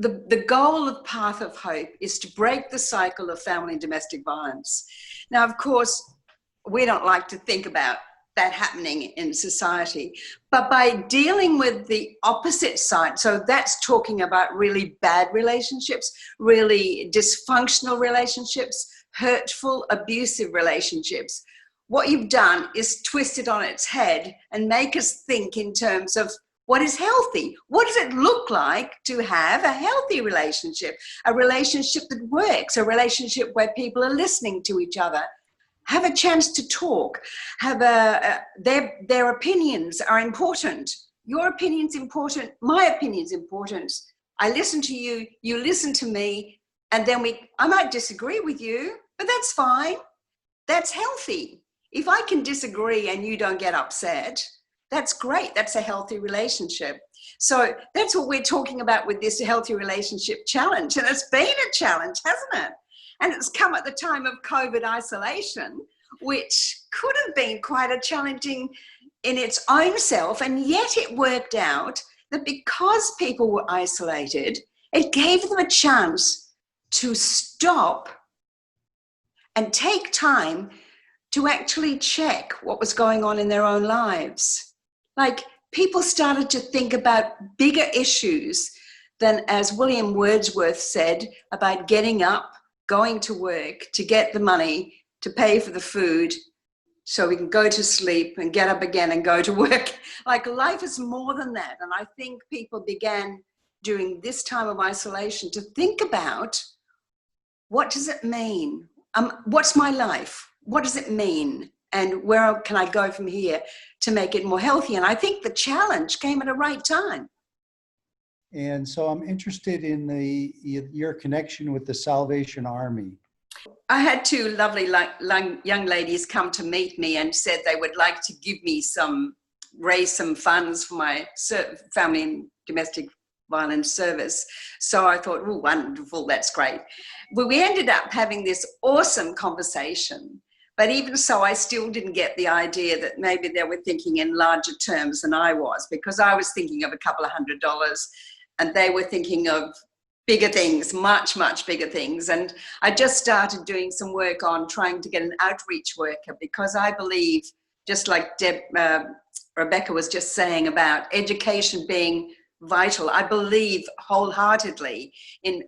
the goal of Path of Hope is to break the cycle of family and domestic violence. Now, of course, we don't like to think about that happening in society, but by dealing with the opposite side, so that's talking about really bad relationships, really dysfunctional relationships, hurtful, abusive relationships, what you've done is twist it on its head and make us think in terms of what is healthy. What does it look like to have a healthy relationship, a relationship that works, a relationship where people are listening to each other, have a chance to talk, have their opinions are important. Your opinion's important, my opinion's important. I listen to you, you listen to me, and then I might disagree with you, but that's fine. That's healthy. If I can disagree and you don't get upset, that's great. That's a healthy relationship. So that's what we're talking about with this healthy relationship challenge. And it's been a challenge, hasn't it? And it's come at the time of COVID isolation, which could have been quite a challenging in its own self. And yet it worked out that because people were isolated, it gave them a chance to stop and take time to actually check what was going on in their own lives. Like, people started to think about bigger issues than, as William Wordsworth said, about getting up, going to work to get the money to pay for the food so we can go to sleep and get up again and go to work. Like, life is more than that. And I think people began during this time of isolation to think about, what does it mean? What's my life? What does it mean? And where can I go from here to make it more healthy? And I think the challenge came at a right time. And so I'm interested in your connection with the Salvation Army. I had two lovely young ladies come to meet me and said they would like to give me raise some funds for my family and domestic violence service. So I thought, oh, wonderful, that's great. But we ended up having this awesome conversation. But even so, I still didn't get the idea that maybe they were thinking in larger terms than I was, because I was thinking of a couple of $100 and they were thinking of bigger things, much, much bigger things. And I just started doing some work on trying to get an outreach worker, because I believe, just like Rebecca was just saying about education being vital, I believe wholeheartedly in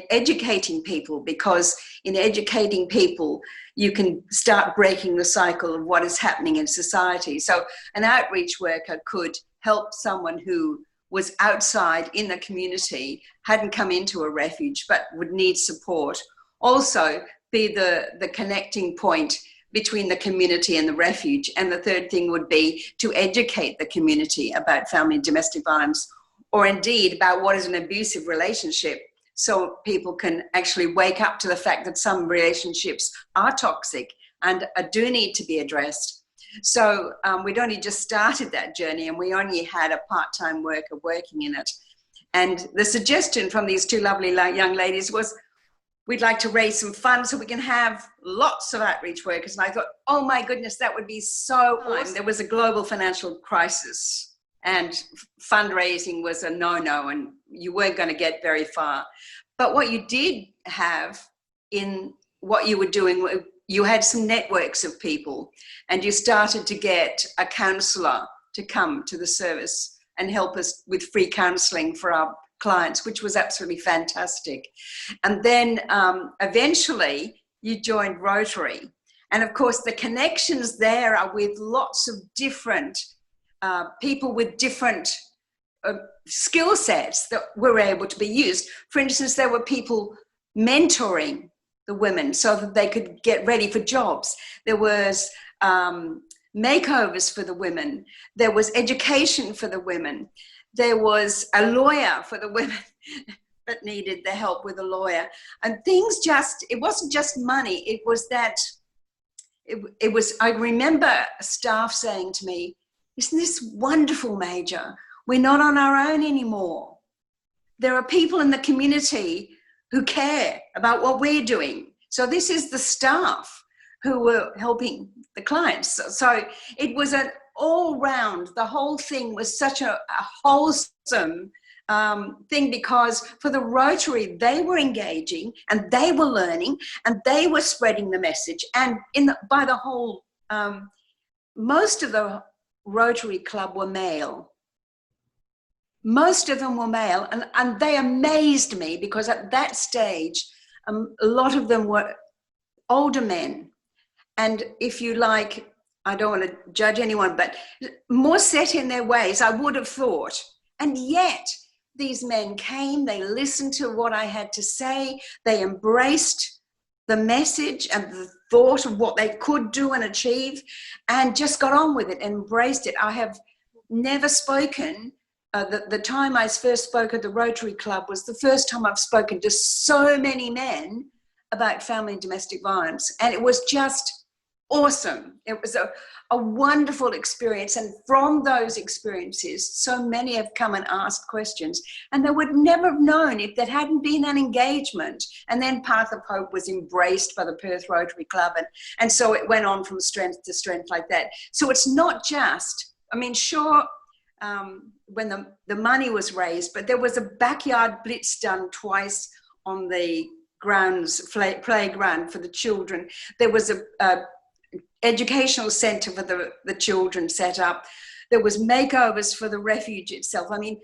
educating people, because in educating people, you can start breaking the cycle of what is happening in society. So an outreach worker could help someone who was outside in the community, hadn't come into a refuge, but would need support. Also be the connecting point between the community and the refuge. And the third thing would be to educate the community about family and domestic violence, or indeed about what is an abusive relationship, so people can actually wake up to the fact that some relationships are toxic and do need to be addressed. So we'd only just started that journey, and we only had a part-time worker working in it. And the suggestion from these two lovely young ladies was, we'd like to raise some funds so we can have lots of outreach workers. And I thought, oh my goodness, that would be so awesome. There was a global financial crisis, and fundraising was a no-no, and you weren't going to get very far. But what you did have in what you were doing, you had some networks of people, and you started to get a counsellor to come to the service and help us with free counselling for our clients, which was absolutely fantastic. And then eventually you joined Rotary. And of course, the connections there are with lots of different people with different skill sets that were able to be used. For instance, there were people mentoring the women so that they could get ready for jobs. There was makeovers for the women. There was education for the women. There was a lawyer for the women that needed the help with a lawyer. And things it wasn't just money. It was that, I remember staff saying to me, isn't this wonderful, Major? We're not on our own anymore. There are people in the community who care about what we're doing. So this is the staff who were helping the clients. So it was an all round, the whole thing was such a wholesome thing, because for the Rotary, they were engaging and they were learning and they were spreading the message. And by the whole, most of the Rotary Club were male. Most of them were male, and they amazed me, because at that stage, a lot of them were older men. And if you like, I don't want to judge anyone, but more set in their ways, I would have thought. And yet, these men came, they listened to what I had to say, they embraced the message and the thought of what they could do and achieve, and just got on with it, embraced it. I have never spoken. The time I first spoke at the Rotary Club was the first time I've spoken to so many men about family and domestic violence. And it was just awesome. It was a wonderful experience. And from those experiences, so many have come and asked questions. And they would never have known if there hadn't been an engagement. And then Path of Hope was embraced by the Perth Rotary Club. And so it went on from strength to strength like that. So it's not just, I mean, sure, when the money was raised, but there was a backyard blitz done twice on the playground for the children. There was a educational centre for the children set up. There was makeovers for the refuge itself. I mean,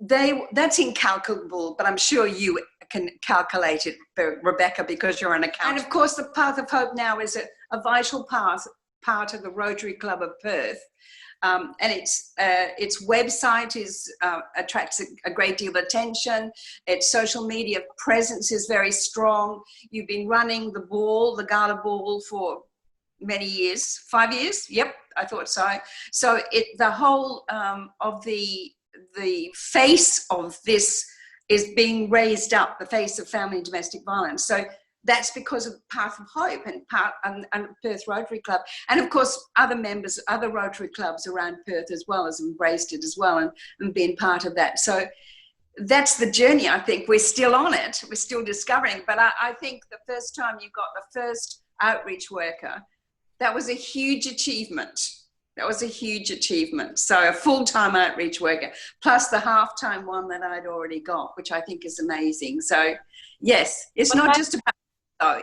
that's incalculable, but I'm sure you can calculate it, Rebecca, because you're an accountant. And of course, the Path of Hope now is a vital part of the Rotary Club of Perth. And its website attracts a great deal of attention. Its social media presence is very strong. You've been running the Gala Ball, for many years, 5 years. Yep, I thought so. So the whole of the face of this is being raised up, the face of family and domestic violence. So that's because of Path of Hope and Perth Rotary Club. And of course, other members, other Rotary clubs around Perth as well, has embraced it as well and been part of that. So that's the journey. I think we're still on it. We're still discovering. But I think the first time you got the first outreach worker, that was a huge achievement. That was a huge achievement. So a full-time outreach worker, plus the half-time one that I'd already got, which I think is amazing. So yes, it's not just about,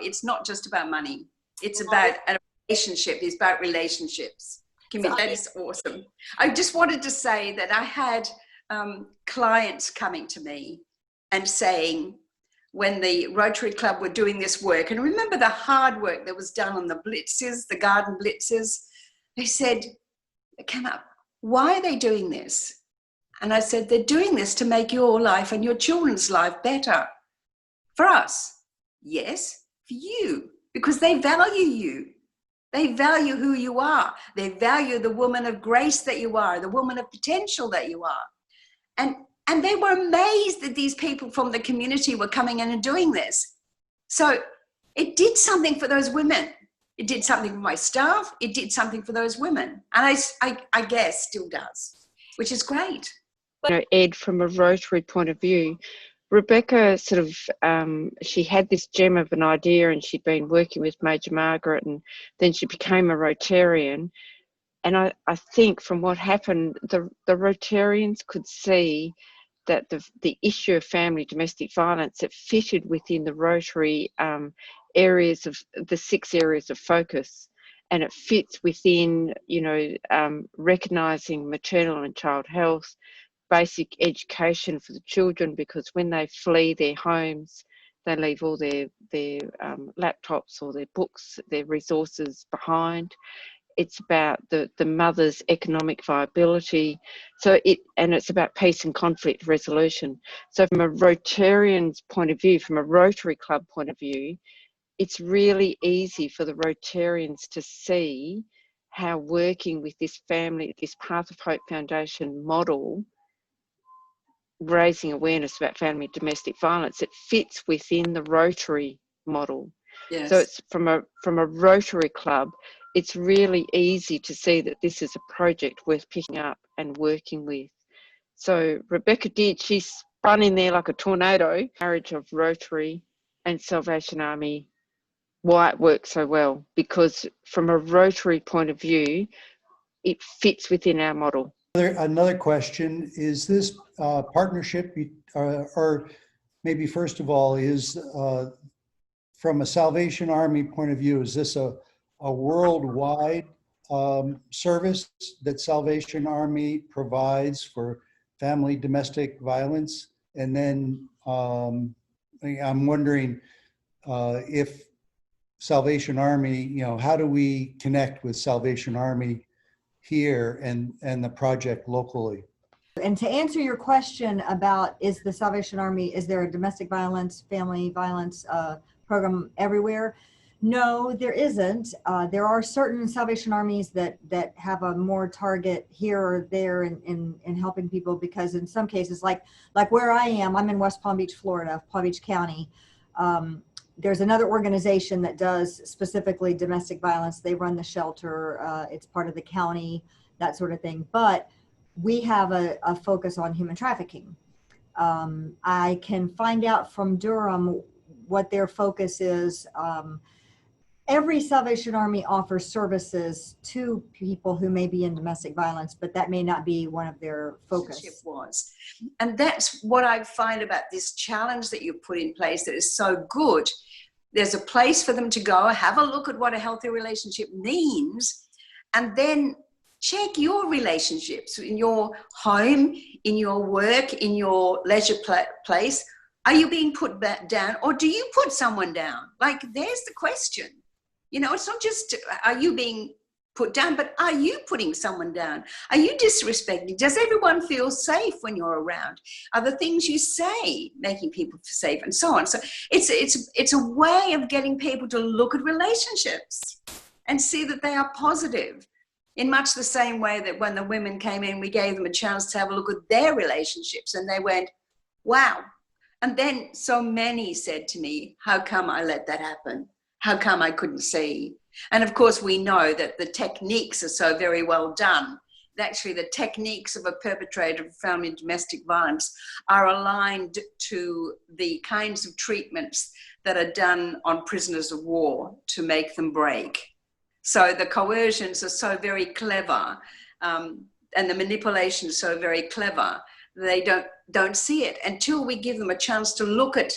it's not just about money. It's about a relationship. It's about relationships. That is awesome. I just wanted to say that I had clients coming to me and saying, when the Rotary Club were doing this work, and remember the hard work that was done on the blitzes, the garden blitzes, they said, it came up, why are they doing this? And I said, they're doing this to make your life and your children's life better. For us, yes, for you, because they value you. They value who you are. They value the woman of grace that you are, the woman of potential that you are. And they were amazed that these people from the community were coming in and doing this. So it did something for those women. It did something for my staff. It did something for those women. And I guess still does, which is great. You know, Ed, from a Rotary point of view, Rebecca sort of, she had this gem of an idea, and she'd been working with Major Margaret, and then she became a Rotarian. And I think from what happened, the Rotarians could see that the issue of family domestic violence, it fitted within the Rotary areas of the 6 areas of focus, and it fits within, you know, recognising maternal and child health, basic education for the children, because when they flee their homes, they leave all their laptops or their books, their resources behind. It's about the mother's economic viability. So it's about peace and conflict resolution. So from a Rotarian's point of view, from a Rotary Club point of view, it's really easy for the Rotarians to see how working with this family, this Path of Hope Foundation model, raising awareness about family domestic violence, it fits within the Rotary model. Yes. So it's from a Rotary Club, it's really easy to see that this is a project worth picking up and working with. So Rebecca she spun in there like a tornado. Marriage of Rotary and Salvation Army, why it works so well, because from a Rotary point of view, it fits within our model. Another question, is this partnership, or maybe first of all, is from a Salvation Army point of view, is this a worldwide service that Salvation Army provides for family domestic violence? And then I'm wondering if Salvation Army, how do we connect with Salvation Army here and the project locally? And to answer your question about, is the Salvation Army, is there a domestic violence, family violence program everywhere? No, there isn't. There are certain Salvation Armies that have a more target here or there in helping people, because in some cases, like where I am, I'm in West Palm Beach, Florida, Palm Beach County. There's another organization that does specifically domestic violence. They run the shelter. It's part of the county, that sort of thing. But we have a focus on human trafficking. I can find out from Durham what their focus is. Every Salvation Army offers services to people who may be in domestic violence, but that may not be one of their focus. Was. And that's what I find about this challenge that you've put in place that is so good. There's a place for them to go, have a look at what a healthy relationship means, and then check your relationships in your home, in your work, in your leisure place. Are you being put back down, or do you put someone down? Like, there's the question. It's not just, are you being put down, but are you putting someone down? Are you disrespecting? Does everyone feel safe when you're around? Are the things you say making people safe, and so on? So it's a way of getting people to look at relationships and see that they are positive, in much the same way that when the women came in, we gave them a chance to have a look at their relationships, and they went, wow. And then so many said to me, how come I let that happen? How come I couldn't see? And of course, we know that the techniques are so very well done. Actually, the techniques of a perpetrator of family and domestic violence are aligned to the kinds of treatments that are done on prisoners of war to make them break. So the coercions are so very clever, and the manipulation is so very clever. They don't see it until we give them a chance to look at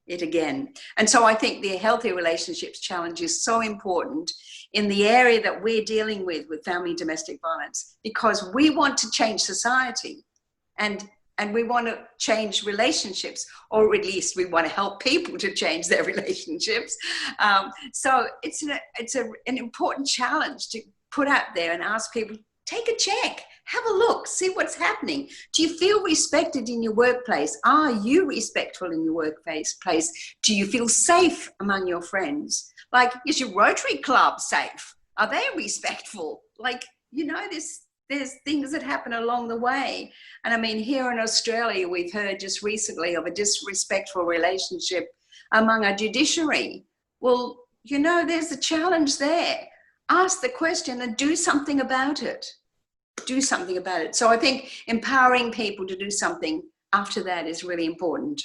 it again. And so I think the healthy relationships challenge is so important in the area that we're dealing with family and domestic violence, because we want to change society and we want to change relationships, or at least we want to help people to change their relationships. So it's an important challenge to put out there and ask people, take a check, have a look, see what's happening. Do you feel respected in your workplace? Are you respectful in your workplace? Do you feel safe among your friends? Like, is your Rotary Club safe? Are they respectful? Like, there's things that happen along the way. And I mean, here in Australia, we've heard just recently of a disrespectful relationship among our judiciary. Well, there's a challenge there. Ask the question and do something about it. Do something about it. So I think empowering people to do something after that is really important.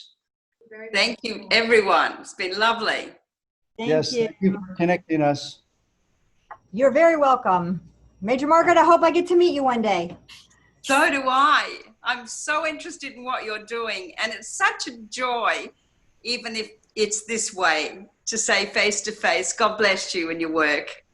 Thank you, everyone. It's been lovely. Thank you for connecting us. You're very welcome. Major Margaret, I hope I get to meet you one day. So do I. I'm so interested in what you're doing, and it's such a joy, even if it's this way, to say face to face, God bless you and your work.